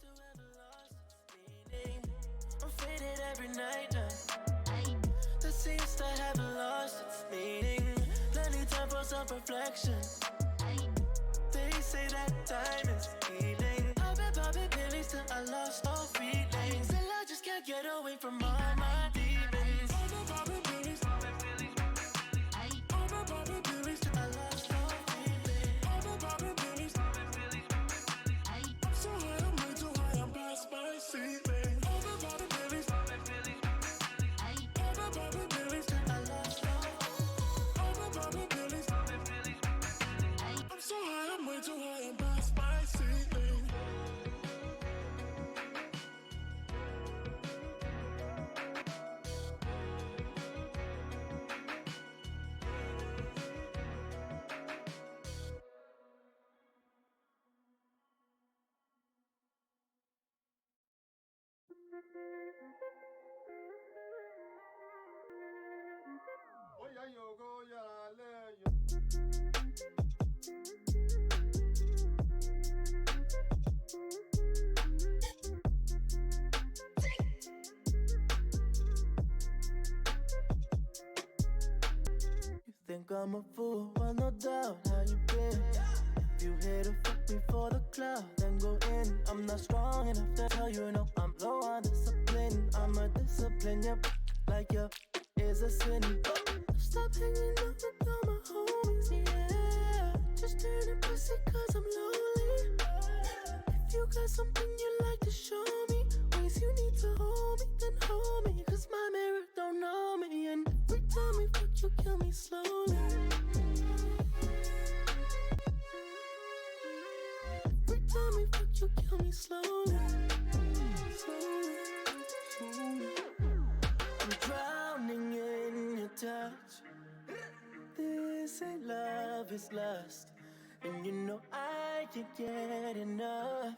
to ever lost its meaning. I'm faded every night now. The seems to have lost its meaning. Plenty time for self-reflection. They say that time is healing. I've been popping pills till I lost all feelings. Still I just can't get away from all my demons. I've been popping pills. I've been popping pills till I lost all feelings. I've been popping pills. I'm so high, I'm way too high, I'm past my ceiling. I've been popping pills. I've been popping pills till I lost all. I've been popping pills. I'm so high, I'm way too high, I'm past my ceiling. You think I'm a fool? Well, no doubt. How you been? If you here to fuck me for the clout, then go in. I'm not strong enough to tell you no. I'm low on discipline. I'm a discipline, yep. Like you is a sin. Stop hanging out with all my homies, yeah. Just turning pussy cause I'm lonely. If you got something you like to show me, ways you need to hold me, then hold me. Cause my mirror don't know me. And every time we fuck you kill me slowly. Every time we fuck you kill me slowly. I'm drowning in your touch. This ain't love, it's lust. And you know I can't get enough.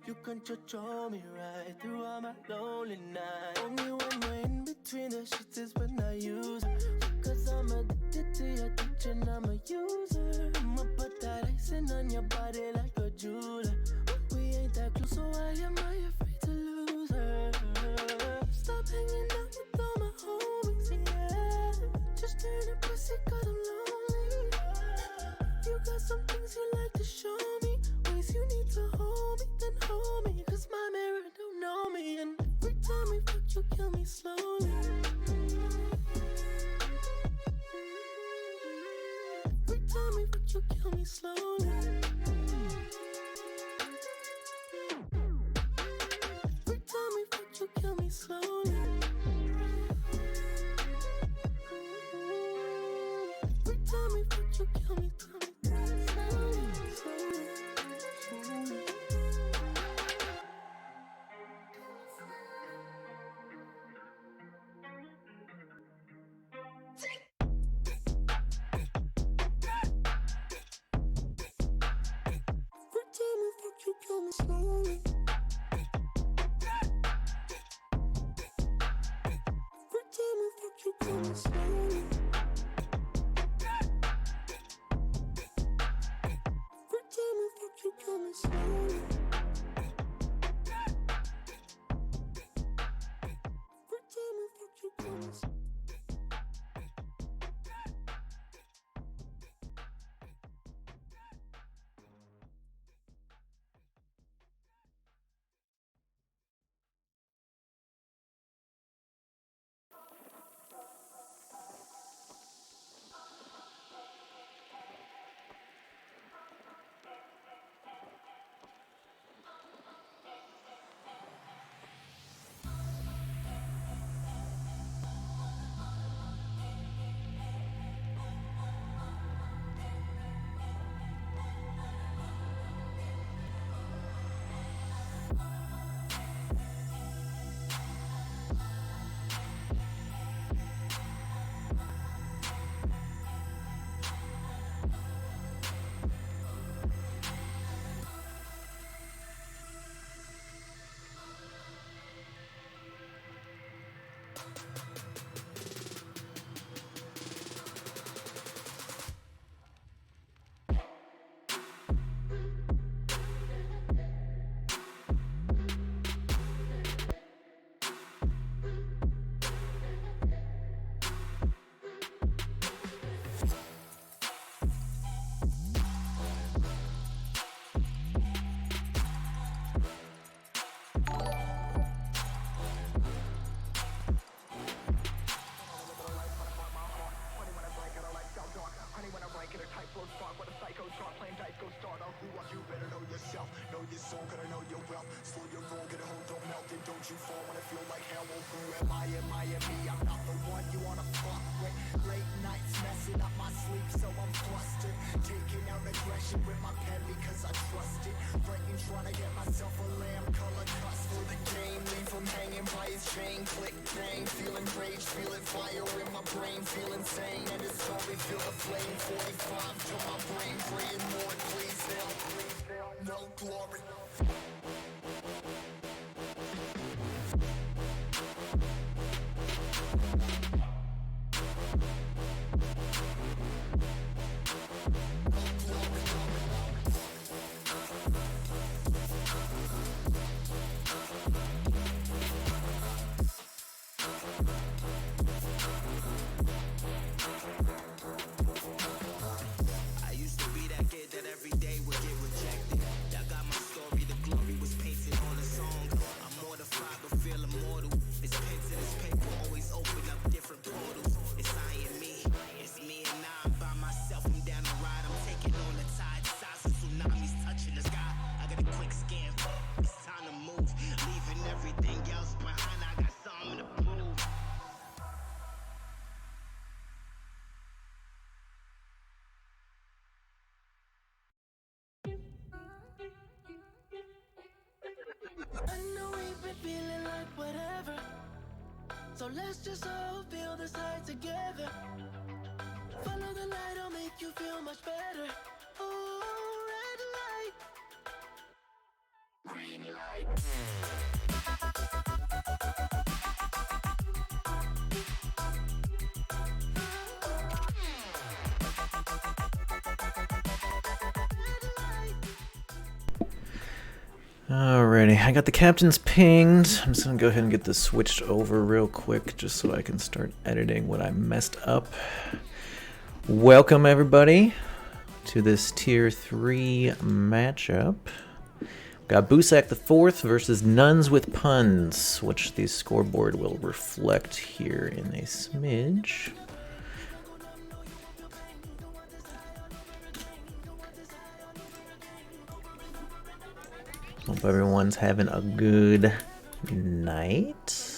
You control me right through all my lonely nights. Only when we're in between the sheets is when I use her. Cause I'm addicted to your touch and I'm a user. I'ma put that icing on your body like a jeweler. We ain't that close, so why am I afraid to lose her? Stop hanging out with all my homies, yeah. Just turning pussy cause I'm lonely. You got some things you like to show me, ways you need to hold me, then hold me. Cause my mirror don't know me. And every time we fuck you kill me slowly. Every time we fuck you kill me slowly. Every time we fuck you kill me slowly. Every time we fuck you kill me slowly. I know we've been feeling like whatever, so let's just all feel this high together. Follow the light, it'll make you feel much better. Oh, red light, green light. Alrighty, I got the captains pinged. I'm just gonna go ahead and get this switched over real quick just so I can start editing what I messed up. Welcome everybody to this Tier 3 matchup. Got Boosak the 4th versus Nuns with Puns, which the scoreboard will reflect here in a smidge. Hope everyone's having a good night.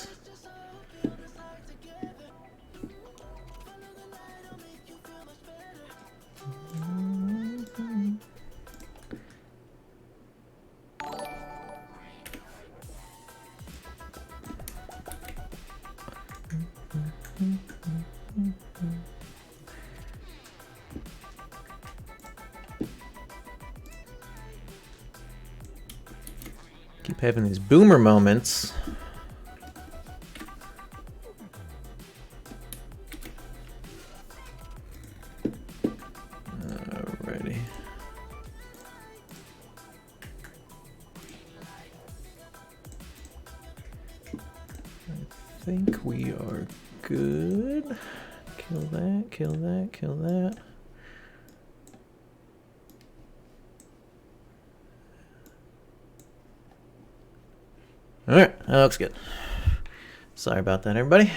Keep having these boomer moments. Alrighty. I think we are good. Kill that, kill that, kill that. Alright, that looks good. Sorry about that, everybody.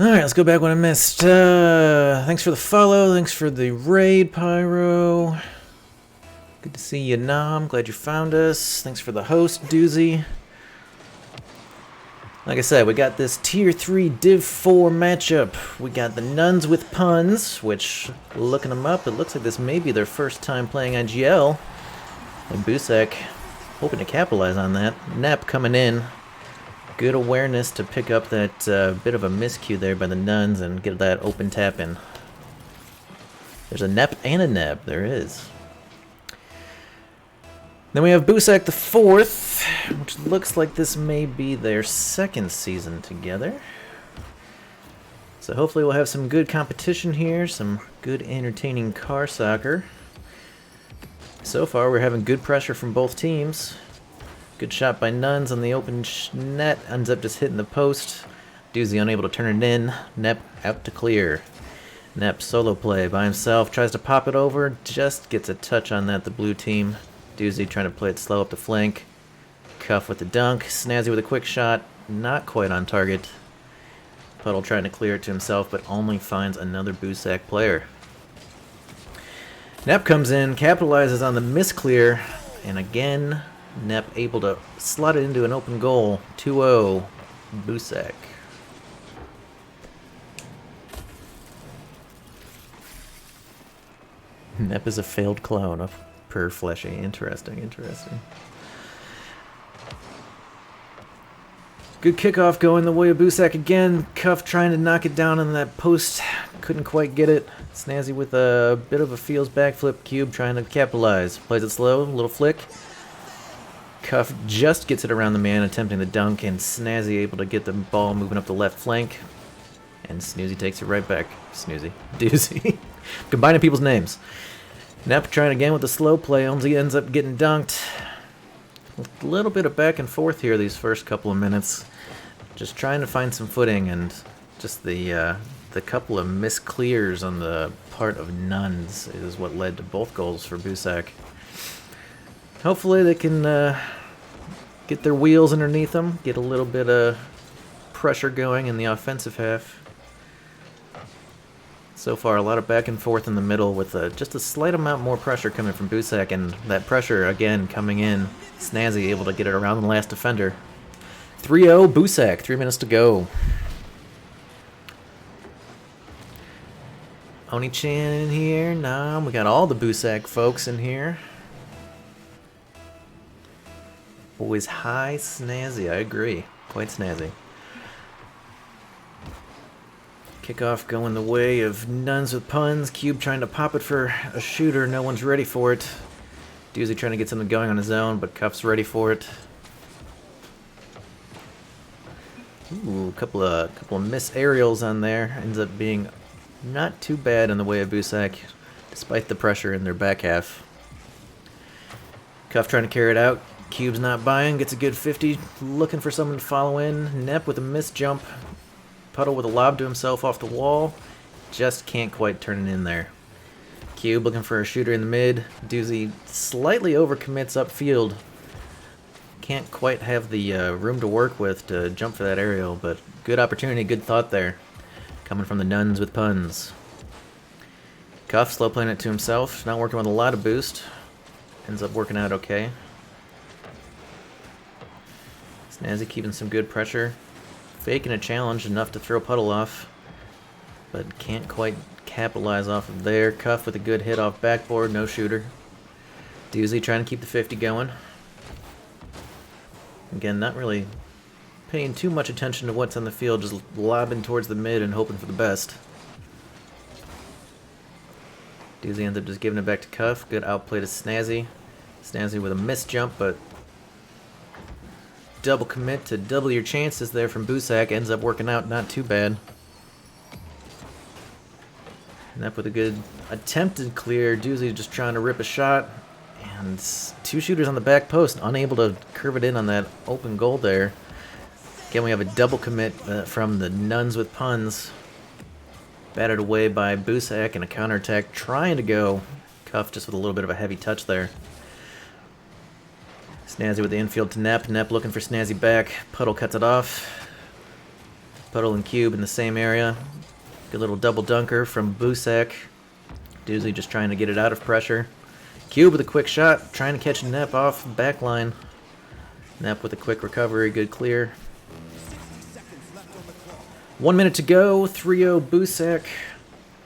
Alright, let's go back what I missed. Thanks for the follow, thanks for the raid, Pyro. Good to see you, Nam. Glad you found us. Thanks for the host, Doozy. Like I said, we got this Tier 3 Div 4 matchup. We got the Nuns with Puns, which, looking them up, it looks like this may be their first time playing IGL. And Boosak hoping to capitalize on that. Nep coming in. Good awareness to pick up that bit of a miscue there by the Nuns and get that open tap in. There's a Nep and a Neb. There is. Then we have Boosak the 4th, which looks like this may be their second season together. So hopefully we'll have some good competition here, some good entertaining car soccer. So far we're having good pressure from both teams. Good shot by Nuns on the open net, ends up just hitting the post. Doozy unable to turn it in, Nep out to clear. Nep solo play by himself, tries to pop it over, just gets a touch on that, the blue team. Doozy trying to play it slow up the flank. Cuff with the dunk, Snazzy with a quick shot, not quite on target. Puddle trying to clear it to himself, but only finds another Boosak player. Nep comes in, capitalizes on the misclear, and again, Nep able to slot it into an open goal. 2-0, Boosak. Nep is a failed clone of Per Fleshy. Interesting, interesting. Good kickoff going the way of Boosak again. Cuff trying to knock it down on that post. Couldn't quite get it. Snazzy with a bit of a feels backflip. Cube trying to capitalize. Plays it slow, a little flick. Cuff just gets it around the man, attempting the dunk, and Snazzy able to get the ball moving up the left flank. And Snoozy takes it right back. Snoozy. Doozy. Combining people's names. Nep trying again with the slow play. Only ends up getting dunked. A little bit of back and forth here these first couple of minutes. Just trying to find some footing, and just the couple of misclears on the part of Nuns is what led to both goals for Boosak. Hopefully they can get their wheels underneath them, get a little bit of pressure going in the offensive half. So far, a lot of back and forth in the middle with just a slight amount more pressure coming from Boosak, and that pressure, again, coming in. Snazzy able to get it around the last defender. 3-0, Boosak, 3 minutes to go. Oni-chan in here. Nah, we got all the Boosak folks in here. Boys high snazzy, I agree. Quite snazzy. Kickoff going the way of Nuns with puns. Cube trying to pop it for a shooter. No one's ready for it. Doozy trying to get something going on his own, but Cuff's ready for it. Ooh, a couple of miss aerials on there. Ends up being not too bad in the way of Boosak, despite the pressure in their back half. Cuff trying to carry it out. Cube's not buying, gets a good 50, looking for someone to follow in. Nep with a missed jump. Puddle with a lob to himself off the wall. Just can't quite turn it in there. Cube looking for a shooter in the mid. Doozy slightly overcommits upfield. Can't quite have the room to work with to jump for that aerial, but good opportunity, good thought there. Coming from the Nuns with puns. Cuff slow playing it to himself. Not working with a lot of boost. Ends up working out okay. Snazzy keeping some good pressure. Faking a challenge enough to throw Puddle off, but can't quite capitalize off of there. Cuff with a good hit off backboard, no shooter. Doozy trying to keep the 50 going. Again, not really paying too much attention to what's on the field, just lobbing towards the mid and hoping for the best. Doozy ends up just giving it back to Cuff. Good outplay to Snazzy. Snazzy with a missed jump, but double commit to double your chances there from Boosak. Ends up working out not too bad. Nep with a good attempted clear. Doozy just trying to rip a shot. And two shooters on the back post, unable to curve it in on that open goal there. Again, we have a double commit from the Nuns with puns. Batted away by Boosak and a counterattack trying to go. Cuff just with a little bit of a heavy touch there. Snazzy with the infield to Nep. Nep looking for Snazzy back. Puddle cuts it off. Puddle and Cube in the same area. Good little double dunker from Boosak. Doozy just trying to get it out of pressure. Cube with a quick shot, trying to catch Nep off the back line. Nep with a quick recovery, good clear. 1 minute to go, 3-0 Boosak.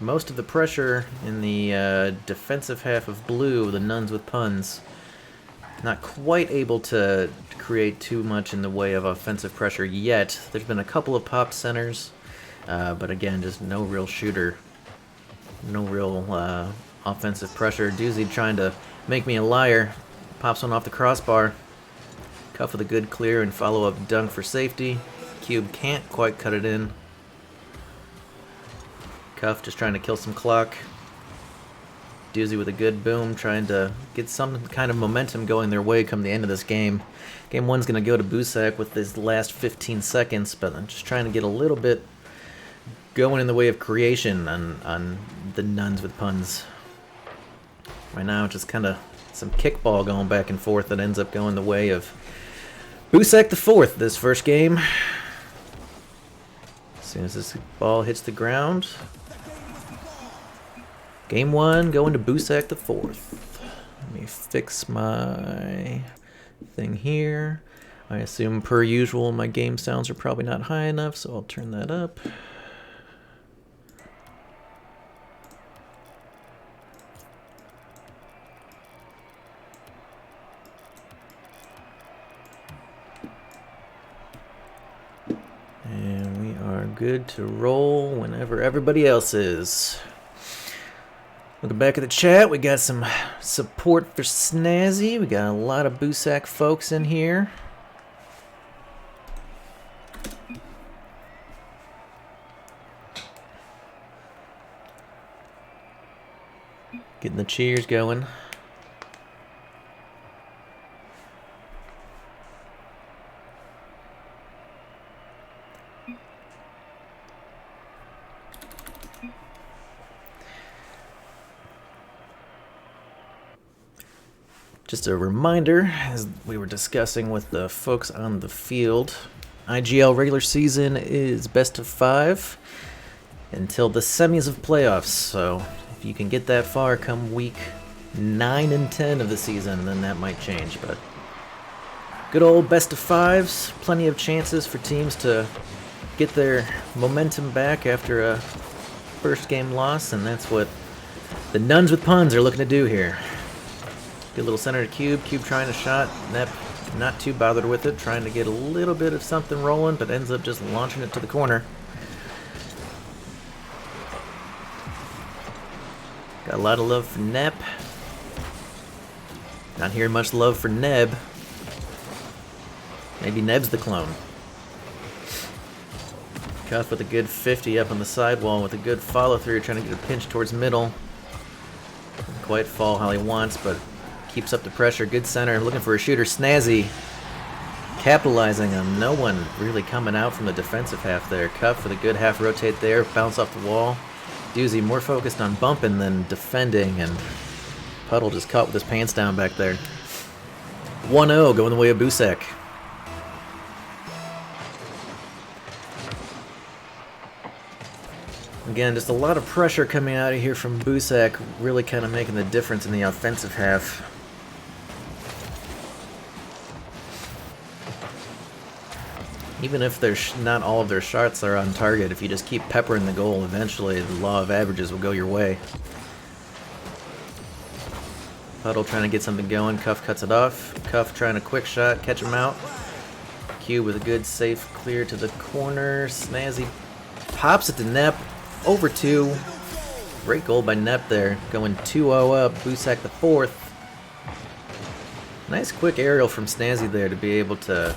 Most of the pressure in the defensive half of blue, the Nuns with puns. Not quite able to create too much in the way of offensive pressure yet. There's been a couple of pop centers, but again, just no real shooter. No real offensive pressure. Doozy trying to make me a liar. Pops one off the crossbar. Cuff with a good clear and follow-up dunk for safety. Cube can't quite cut it in. Cuff just trying to kill some clock. Doozy with a good boom, trying to get some kind of momentum going their way come the end of this game. Game one's going to go to Boosak with this last 15 seconds, but I'm just trying to get a little bit going in the way of creation on the nuns with puns. Right now, just kind of some kickball going back and forth that ends up going the way of Boosak the fourth this first game. As soon as this ball hits the ground. Game one going to Boosak the fourth. Let me fix my thing here. I assume per usual my game sounds are probably not high enough, so I'll turn that up. And we are good to roll whenever everybody else is. Looking back at the chat, we got some support for Snazzy. We got a lot of Boosak folks in here. Getting the cheers going. Just a reminder, as we were discussing with the folks on the field, IGL regular season is best of 5 until the semis of playoffs. So if you can get that far come week 9 and 10 of the season, then that might change. But good old best of 5s, plenty of chances for teams to get their momentum back after a first game loss, and that's what the nuns with puns are looking to do here. Good little center to Cube. Cube trying a shot. Nep not too bothered with it. Trying to get a little bit of something rolling, but ends up just launching it to the corner. Got a lot of love for Nep. Not hearing much love for Neb. Maybe Neb's the clone. Cuff with a good 50 up on the sidewall with a good follow through, trying to get a pinch towards middle. Doesn't quite fall how he wants, but keeps up the pressure. Good center. Looking for a shooter. Snazzy capitalizing on no one really coming out from the defensive half there. Cuff with a good half rotate there. Bounce off the wall. Doozy more focused on bumping than defending, and Puddle just caught with his pants down back there. 1-0 going the way of Boosak. Again, just a lot of pressure coming out of here from Boosak, really kind of making the difference in the offensive half. Even if there's not all of their shots are on target, if you just keep peppering the goal, eventually the law of averages will go your way. Puddle trying to get something going. Cuff cuts it off. Cuff trying a quick shot, catch him out. Cube with a good safe clear to the corner. Snazzy pops it to Nep. Over 2. Great goal by Nep there. Going 2-0 up. Boosak the fourth. Nice quick aerial from Snazzy there to be able to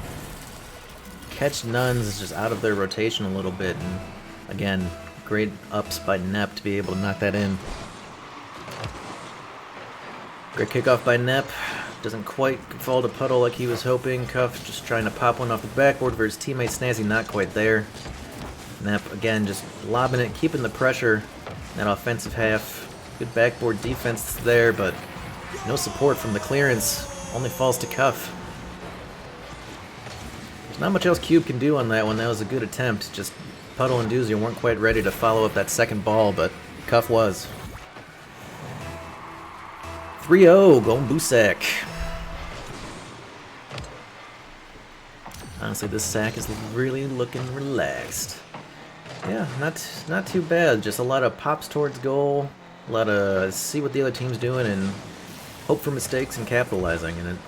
catch nuns just out of their rotation a little bit. And again, great ups by Nep to be able to knock that in. Great kickoff by Nep. Doesn't quite fall to Puddle like he was hoping. Cuff just trying to pop one off the backboard for his teammate Snazzy, not quite there. Nep again just lobbing it, keeping the pressure in that offensive half. Good backboard defense there, but no support from the clearance. Only falls to Cuff. There's not much else Cube can do on that one. That was a good attempt. Just Puddle and Doozy weren't quite ready to follow up that second ball, but Cuff was. 3-0 going Boosak. Honestly, this sack is really looking relaxed. Yeah, not too bad. Just a lot of pops towards goal, a lot of see what the other team's doing and hope for mistakes and capitalizing. And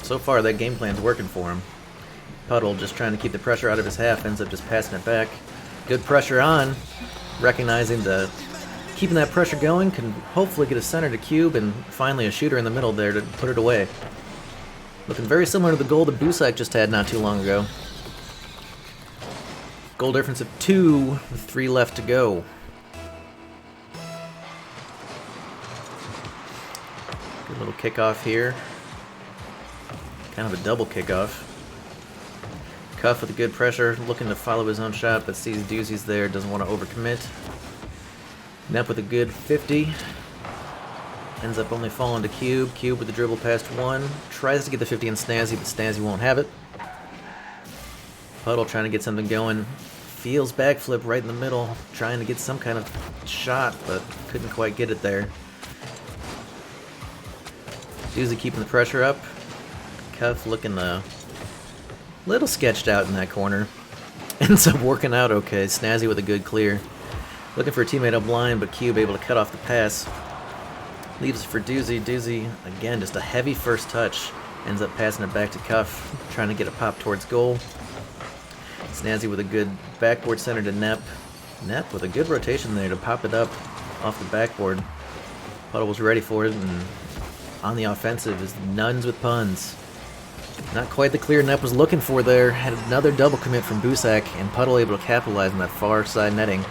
so far, that game plan's working for him. Puddle just trying to keep the pressure out of his half, ends up just passing it back. Good pressure on, recognizing the keeping that pressure going, can hopefully get a center to Cube and finally a shooter in the middle there to put it away. Looking very similar to the goal that Boosak just had not too long ago. Goal difference of 2 with 3 left to go. Good little kickoff here. Kind of a double kickoff. Cuff with a good pressure, looking to follow his own shot, but sees Doozy's there, doesn't want to overcommit. Nep with a good 50. Ends up only falling to Cube. Cube with the dribble past one. Tries to get the 50 on Snazzy, but Snazzy won't have it. Puddle trying to get something going. Feels backflip right in the middle, trying to get some kind of shot, but couldn't quite get it there. Doozy keeping the pressure up. Cuff looking a little sketched out in that corner. Ends up working out okay. Snazzy with a good clear. Looking for a teammate up line, but Cube able to cut off the pass. Leaves it for Doozy. Doozy, again, just a heavy first touch. Ends up passing it back to Cuff, trying to get a pop towards goal. Snazzy with a good backboard center to Nep. Nep with a good rotation there to pop it up off the backboard. Puddle was ready for it, and on the offensive is Nuns with Puns. Not quite the clear Nep was looking for there. Had another double commit from Boosak, and Puddle able to capitalize on that far side netting.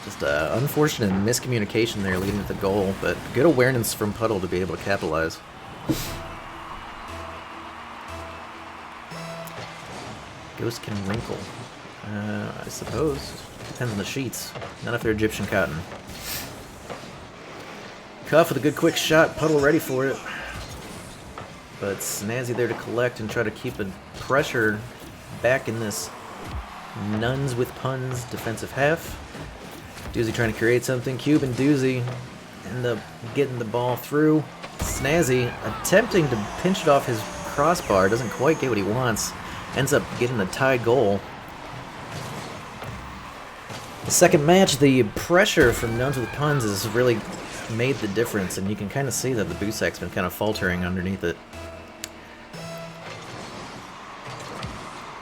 Just unfortunate miscommunication there leading to the goal, but good awareness from Puddle to be able to capitalize. Ghost can wrinkle. I suppose. Depends on the sheets. Not if they're Egyptian cotton. Cuff with a good quick shot. Puddle ready for it. But Snazzy there to collect and try to keep the pressure back in this Nuns with Puns defensive half. Doozy trying to create something. Cube and Doozy end up getting the ball through. Snazzy attempting to pinch it off his crossbar. Doesn't quite get what he wants. Ends up getting a tie goal. The second match, the pressure from Nuns with Puns has really made the difference, and you can kind of see that the Boosak's been kind of faltering underneath it.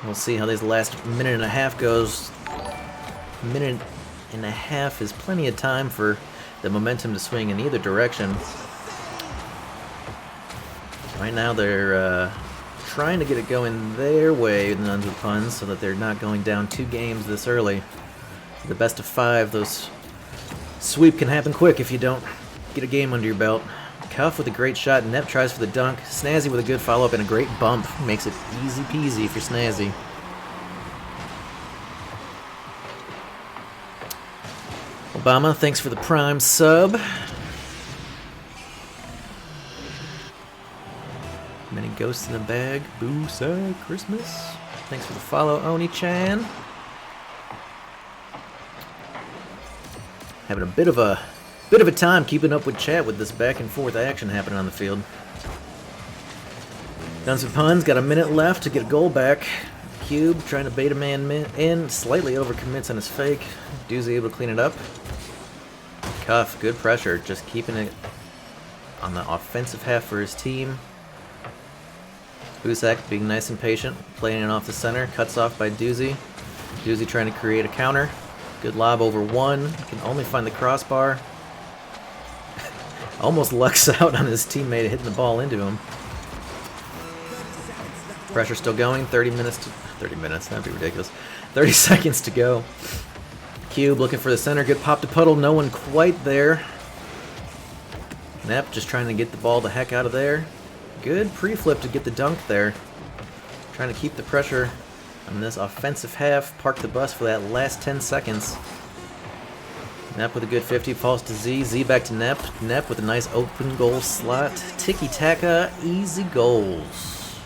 We'll see how this last minute and a half goes. Minute and a half is plenty of time for the momentum to swing in either direction. Right now they're trying to get it going their way, the Nuns with Puns, so that they're not going down 2 games this early. The best of 5, those sweep can happen quick if you don't get a game under your belt. Cuff with a great shot, Nep tries for the dunk, Snazzy with a good follow-up and a great bump. Makes it easy peasy if you're Snazzy. Obama, thanks for the Prime sub. Many ghosts in a bag. Boosak Christmas. Thanks for the follow, Oni-chan. Having a bit of a time keeping up with chat with this back and forth action happening on the field. Nuns with Puns got a minute left to get a goal back. Cube trying to bait a man in, slightly overcommits on his fake. Doozy able to clean it up. Cuff, good pressure, just keeping it on the offensive half for his team. Boosak being nice and patient, playing it off the center, cuts off by Doozy. Doozy trying to create a counter. Good lob over one, can only find the crossbar. Almost lucks out on his teammate hitting the ball into him. Pressure still going, 30 minutes, that'd be ridiculous. 30 seconds to go. Cube looking for the center, good pop to Puddle, no one quite there. Nep just trying to get the ball the heck out of there. Good pre-flip to get the dunk there. Trying to keep the pressure on this offensive half, park the bus for that last 10 seconds. Nep with a good 50, falls to Z, Z back to Nep. Nep with a nice open goal slot. Tiki-taka, easy goals.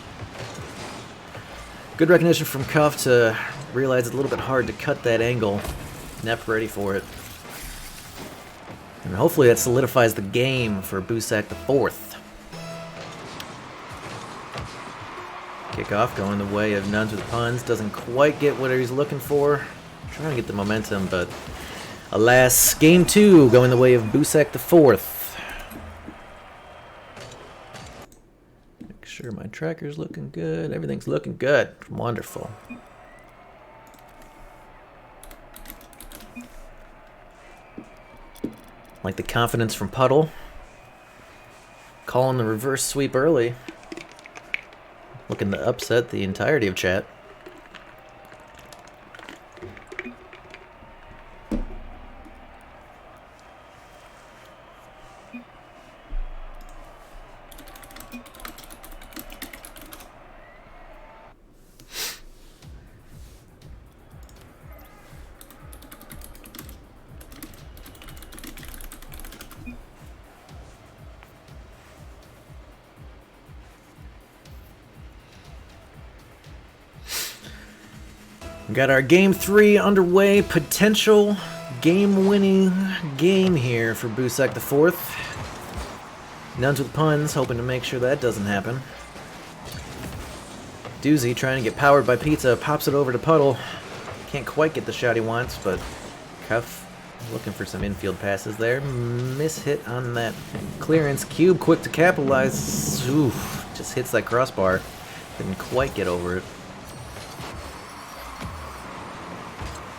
Good recognition from Cuff to realize it's a little bit hard to cut that angle. Nep ready for it. And hopefully that solidifies the game for Boosak the 4th. Kickoff going the way of Nuns with Puns. Doesn't quite get what he's looking for. Trying to get the momentum, but alas, game 2 going the way of Boosak the 4th. Make sure my tracker's looking good. Everything's looking good. Wonderful. Like the confidence from Puddle. Calling the reverse sweep early. Looking to upset the entirety of chat. We got our game 3 underway. Potential game-winning game here for Boosak the fourth. Nuns with puns, hoping to make sure that doesn't happen. Doozy trying to get powered by Pizza, pops it over to Puddle. Can't quite get the shot he wants, but Cuff looking for some infield passes there. Miss hit on that clearance. Cube quick to capitalize. Oof, just hits that crossbar. Didn't quite get over it.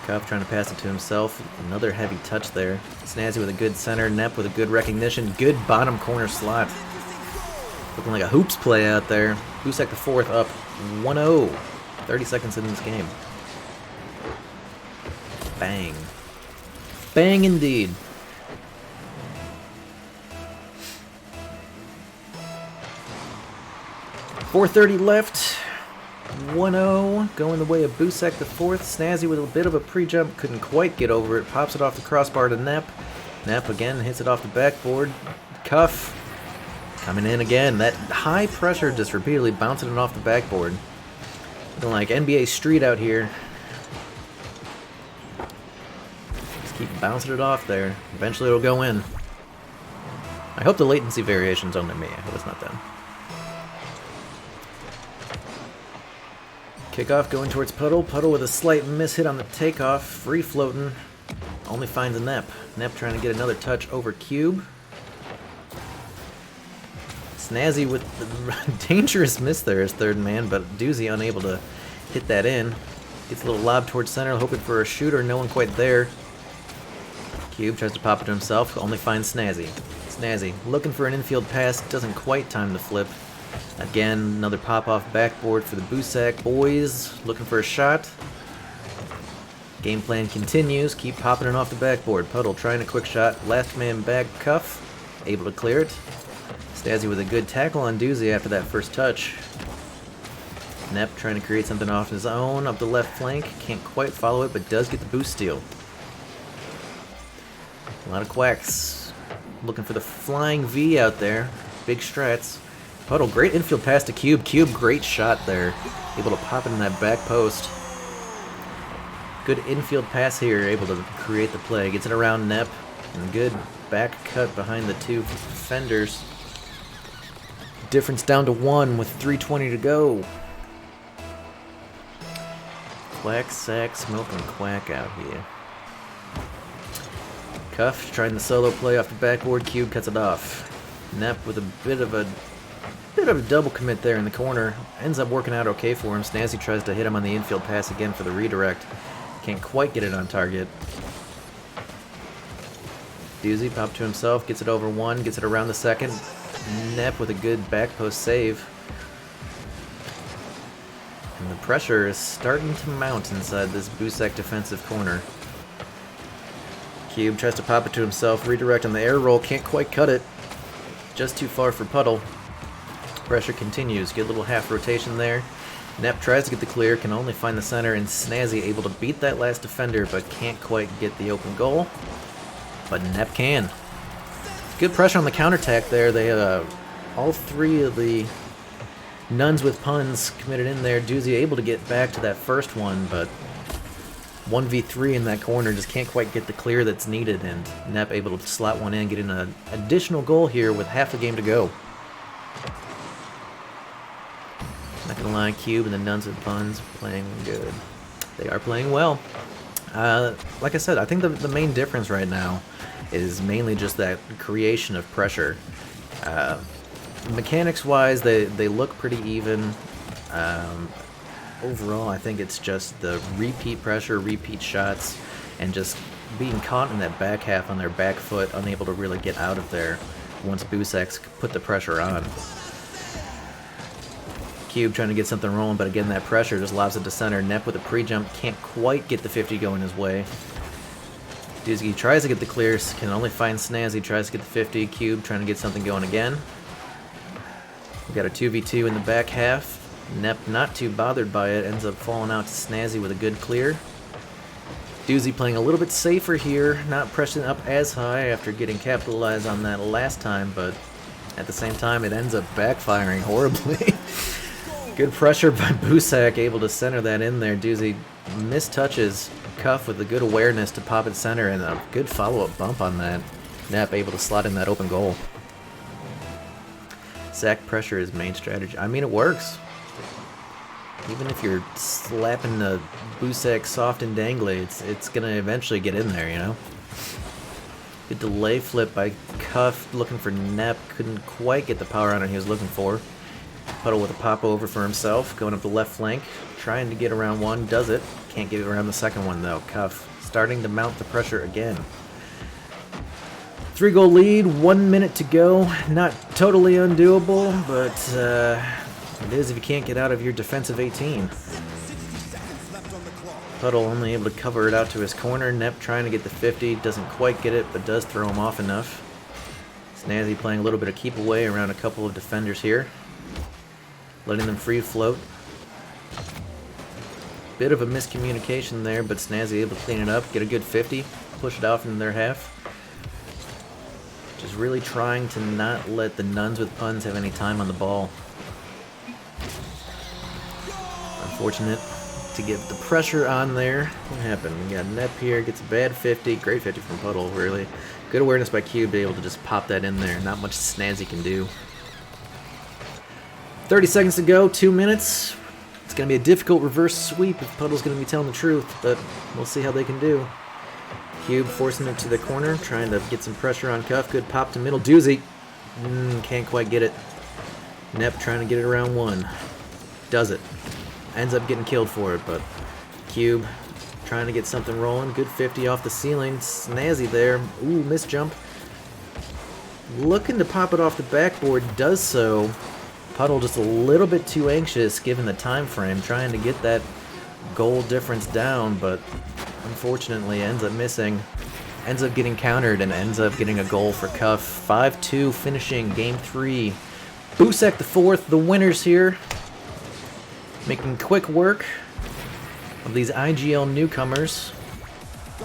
Cuff trying to pass it to himself. Another heavy touch there. Snazzy with a good center. Nep with a good recognition. Good bottom corner slot. Looking like a hoops play out there. Boosak the fourth up 1-0. 30 seconds in this game. Bang. Bang indeed. .430 left. 1-0, going the way of Boosak the fourth. Snazzy with a bit of a pre-jump, couldn't quite get over it. Pops it off the crossbar to Nep. Nep again hits it off the backboard. Cuff coming in again. That high pressure just repeatedly bouncing it off the backboard. Looking like NBA Street out here. Just keep bouncing it off there. Eventually it'll go in. I hope the latency variation's only me. I hope it's not them. Kickoff going towards Puddle. Puddle with a slight miss hit on the takeoff. Free floating. Only finds a Nep. Nep trying to get another touch over Cube. Snazzy with the dangerous miss there as third man, but Doozy unable to hit that in. Gets a little lob towards center, hoping for a shooter. No one quite there. Cube tries to pop it to himself. Only finds Snazzy. Snazzy looking for an infield pass. Doesn't quite time the flip. Again, another pop-off backboard for the Boosak boys, looking for a shot. Game plan continues, keep popping it off the backboard. Puddle trying a quick shot, last man back. Cuff, able to clear it. Snazzy with a good tackle on Doozy after that first touch. Nep trying to create something off his own, up the left flank, can't quite follow it, but does get the boost steal. A lot of quacks, looking for the flying V out there, big strats. Puddle, great infield pass to Cube. Cube, great shot there. Able to pop it in that back post. Good infield pass here, able to create the play. Gets it around Nep. And good back cut behind the two defenders. Difference down to 1 with 3:20 to go. Quack, sack, smoke, and quack out here. Cuff trying the solo play off the backboard. Cube cuts it off. Nep with a bit of a double commit there in the corner. Ends up working out okay for him. Snazzy tries to hit him on the infield pass again for the redirect. Can't quite get it on target. Doozy popped to himself, gets it over one, gets it around the second. Nep with a good back post save. And the pressure is starting to mount inside this Boosak defensive corner. Cube tries to pop it to himself, redirect on the air roll, can't quite cut it. Just too far for Puddle. Pressure continues, good little half rotation there. Nep tries to get the clear, can only find the center, and Snazzy able to beat that last defender, but can't quite get the open goal. But Nep can. Good pressure on the counterattack there. They all three of the nuns with puns committed in there. Doozy able to get back to that first one, but 1v3 in that corner, just can't quite get the clear that's needed, and Nep able to slot one in, get in an additional goal here with half the game to go. Not gonna lie, Cube and the nuns with puns playing good. They are playing well. Like I said, I think the main difference right now is mainly just that creation of pressure. Mechanics-wise, they look pretty even. Overall, I think it's just the repeat pressure, repeat shots, and just being caught in that back half on their back foot, unable to really get out of there once Boosak's put the pressure on. Cube trying to get something rolling, but again, that pressure just lobs it to center. Nep with a pre-jump, can't quite get the 50 going his way. Doozy tries to get the clears, can only find Snazzy, tries to get the 50. Cube trying to get something going again. We got a 2v2 in the back half. Nep not too bothered by it, ends up falling out to Snazzy with a good clear. Doozy playing a little bit safer here, not pressing up as high after getting capitalized on that last time, but at the same time it ends up backfiring horribly. Good pressure by Boosak, able to center that in there. Doozy mistouches Cuff with a good awareness to pop it center and a good follow-up bump on that. Nep able to slot in that open goal. Sack pressure is main strategy. I mean, it works. Even if you're slapping the Boosak soft and dangly, it's gonna eventually get in there, you know? Good delay flip by Cuff, looking for Nep. Couldn't quite get the power on it he was looking for. Puddle with a pop over for himself, going up the left flank, trying to get around one, does it. Can't get around the second one though. Cuff starting to mount the pressure again. 3-goal lead, 1 minute to go. Not totally undoable, but it is if you can't get out of your defensive 18. Puddle only able to cover it out to his corner. Nep trying to get the 50, doesn't quite get it, but does throw him off enough. Snazzy playing a little bit of keep away around a couple of defenders here. Letting them free float. Bit of a miscommunication there, but Snazzy able to clean it up, get a good 50, push it off into their half. Just really trying to not let the Nuns with Puns have any time on the ball. Unfortunate to get the pressure on there. What happened? We got Nep here, gets a bad 50, great 50 from Puddle, really. Good awareness by Cube to be able to just pop that in there. Not much Snazzy can do. 30 seconds to go, 2 minutes. It's going to be a difficult reverse sweep if Puddle's going to be telling the truth, but we'll see how they can do. Cube forcing it to the corner, trying to get some pressure on Cuff. Good pop to middle. Doozy. Can't quite get it. Nep trying to get it around one. Does it. Ends up getting killed for it, but Cube trying to get something rolling. Good 50 off the ceiling. Snazzy there. Ooh, missed jump. Looking to pop it off the backboard. Does so. Puddle just a little bit too anxious given the time frame, trying to get that goal difference down, but unfortunately ends up missing. Ends up getting countered and ends up getting a goal for Cuff. 5-2 finishing game 3. Boosak the fourth, the winners here. Making quick work of these IGL newcomers.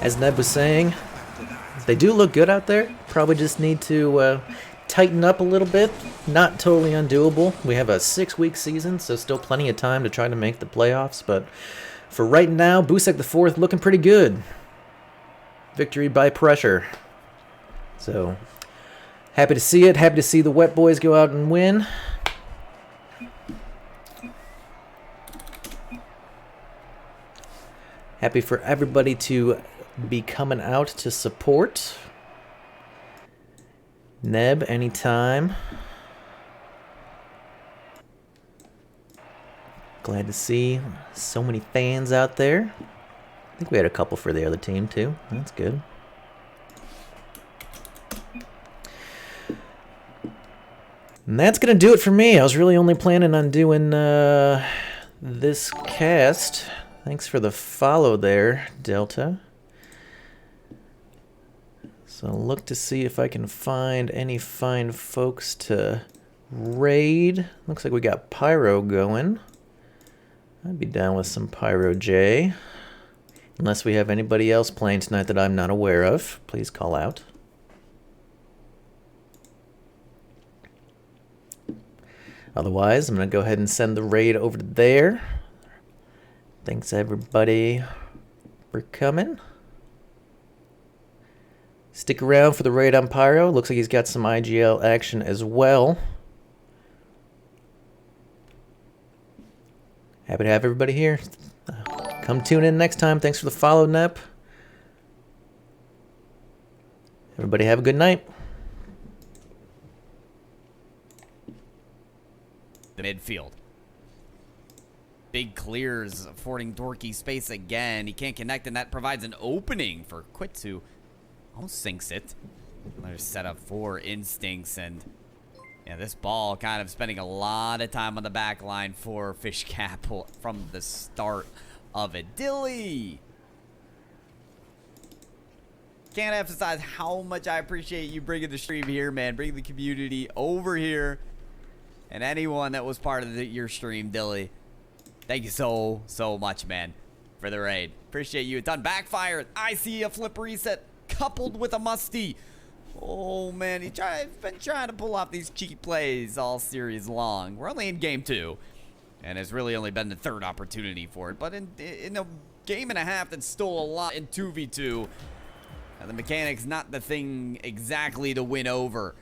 As Neb was saying, they do look good out there. Probably just need to tighten up a little bit. Not totally undoable. We have a 6-week season, so still plenty of time to try to make the playoffs. But for right now, Boosak the fourth looking pretty good. Victory by pressure. So happy to see it. Happy to see the Wet Boys go out and win. Happy for everybody to be coming out to support. Neb, anytime. Glad to see so many fans out there. I think we had a couple for the other team too. That's good. And that's going to do it for me. I was really only planning on doing this cast. Thanks for the follow there, Delta. So look to see if I can find any fine folks to raid. Looks like we got Pyro going. I'd be down with some Pyro J. Unless we have anybody else playing tonight that I'm not aware of. Please call out. Otherwise, I'm going to go ahead and send the raid over to there. Thanks everybody for coming. Stick around for the raid on Pyro. Looks like he's got some IGL action as well. Happy to have everybody here. Come tune in next time. Thanks for the follow, Nep. Everybody have a good night. The midfield. Big clears, affording Dorky space again. He can't connect, and that provides an opening for Quitz, who almost sinks it. Another setup for Instincts, and yeah, this ball kind of spending a lot of time on the back line for Fish Cap from the start of it. Dilly! Can't emphasize how much I appreciate you bringing the stream here, man. Bringing the community over here. And anyone that was part of your stream, Dilly. Thank you so much, man, for the raid. Appreciate you a ton. Backfire. I see a flip reset coupled with a musty. Oh, man. He's been trying to pull off these cheeky plays all series long. We're only in game 2. And it's really only been the third opportunity for it. But in a game and a half, that's still a lot in 2v2. The mechanics not the thing exactly to win over.